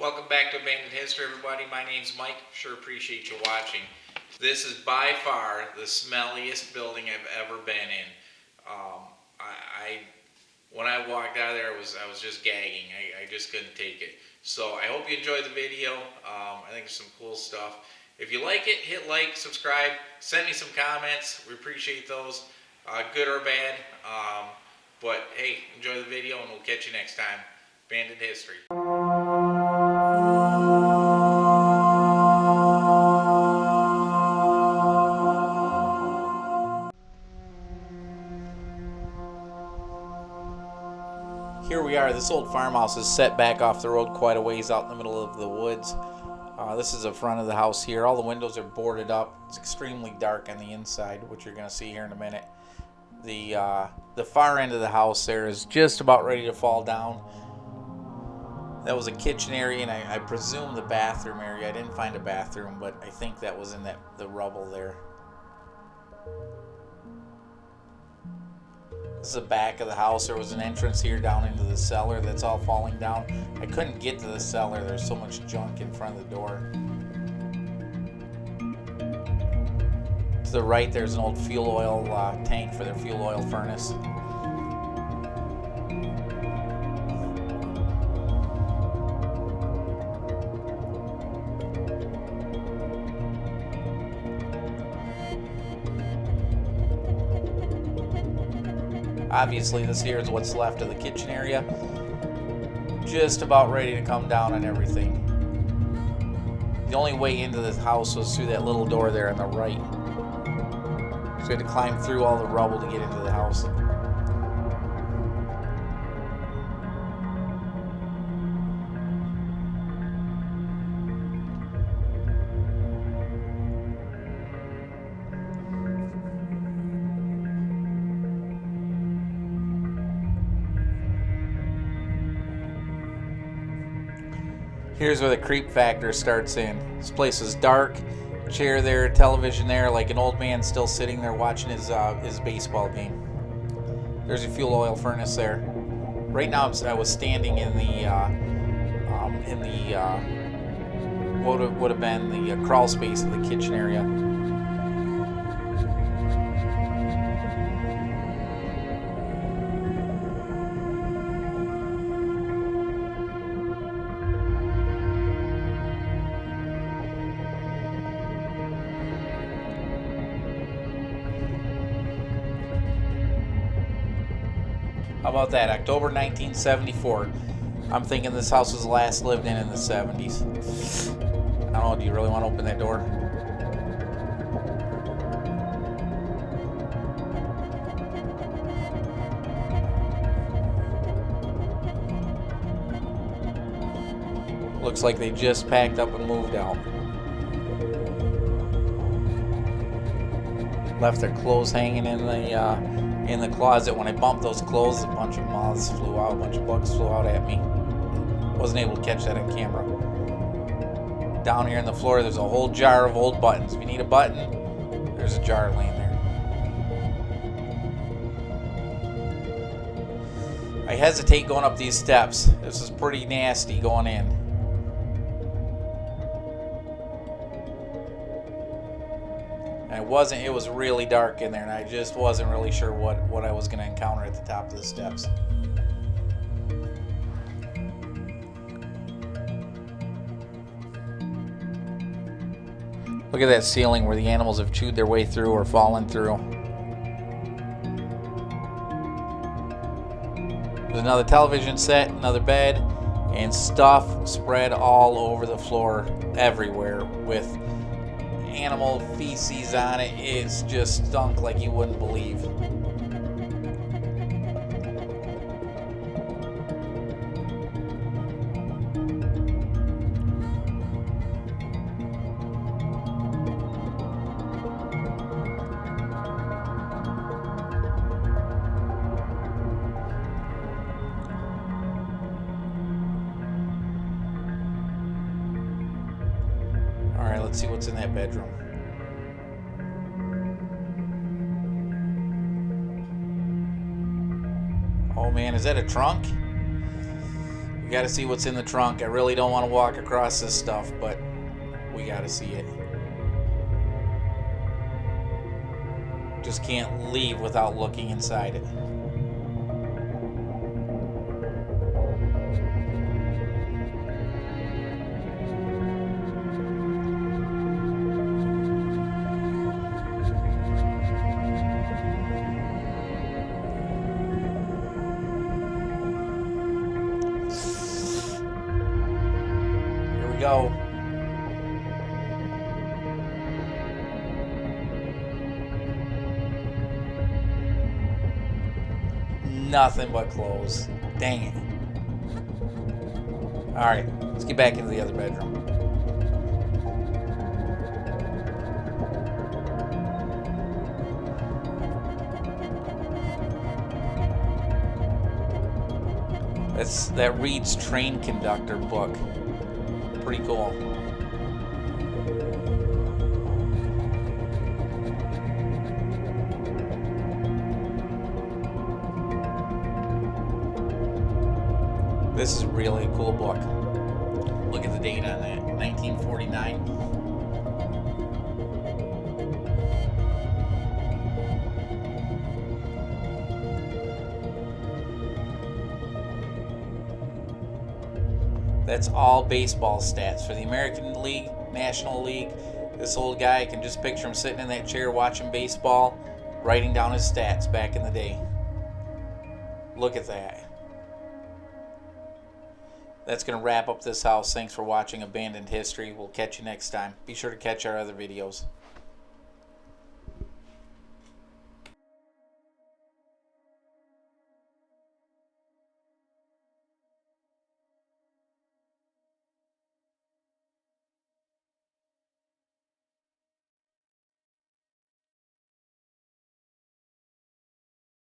Welcome back to Abandoned History, everybody. My name's Mike. Sure appreciate you watching. This is by far the smelliest building I've ever been in. When I walked out of there, I was just gagging. I just couldn't take it. So I hope you enjoyed the video. I think there's some cool stuff. If you like it, hit like, subscribe, send me some comments. We appreciate those, good or bad. But hey, enjoy the video, and we'll catch you next time. Abandoned History. Here we are. This old farmhouse is set back off the road quite a ways out in the middle of the woods. This is the front of the house here. All the windows are boarded up. It's extremely dark on the inside, which you're going to see here in a minute. The far end of the house there is just about ready to fall down. That was a kitchen area, and I presume the bathroom area. I didn't find a bathroom, but I think that was in the rubble there. This is the back of the house. There was an entrance here down into the cellar that's all falling down. I couldn't get to the cellar. There's so much junk in front of the door. To the right, there's an old fuel oil tank for their fuel oil furnace. Obviously, this here is what's left of the kitchen area. Just about ready to come down on everything. The only way into this house was through that little door there on the right. So we had to climb through all the rubble to get into the house. Here's where the creep factor starts in. This place is dark, chair there, television there, like an old man still sitting there watching his baseball game. There's a fuel oil furnace there. Right now I was standing in what would have been the crawl space of the kitchen area. How about that? October 1974. I'm thinking this house was last lived in the 70s. I don't know, do you really want to open that door? Looks like they just packed up and moved out. Left their clothes hanging in the closet. When I bumped those clothes, a bunch of moths flew out, a bunch of bugs flew out at me. Wasn't able to catch that on camera. Down here on the floor, there's a whole jar of old buttons. If you need a button, there's a jar laying there. I hesitate going up these steps. This is pretty nasty going in. It was really dark in there, and I just wasn't really sure what I was going to encounter at the top of the steps. Look at that ceiling where the animals have chewed their way through or fallen through. There's another television set, another bed, and stuff spread all over the floor everywhere with animal feces on it. It's just stunk like you wouldn't believe. All right, let's see what's in that bedroom. Oh man, is that a trunk? We Got to see what's in the trunk. I really don't want to walk across this stuff, but we got to see it. Just can't leave without looking inside it. Here we go. Nothing but clothes. Dang it. Alright, let's get back into the other bedroom. That reads Train Conductor book. Pretty cool. This is really a cool book. Look at the date on that, 1949. That's all baseball stats for the American League, National League. This old guy, I can just picture him sitting in that chair watching baseball, writing down his stats back in the day. Look at that. That's going to wrap up this house. Thanks for watching Abandoned History. We'll catch you next time. Be sure to catch our other videos.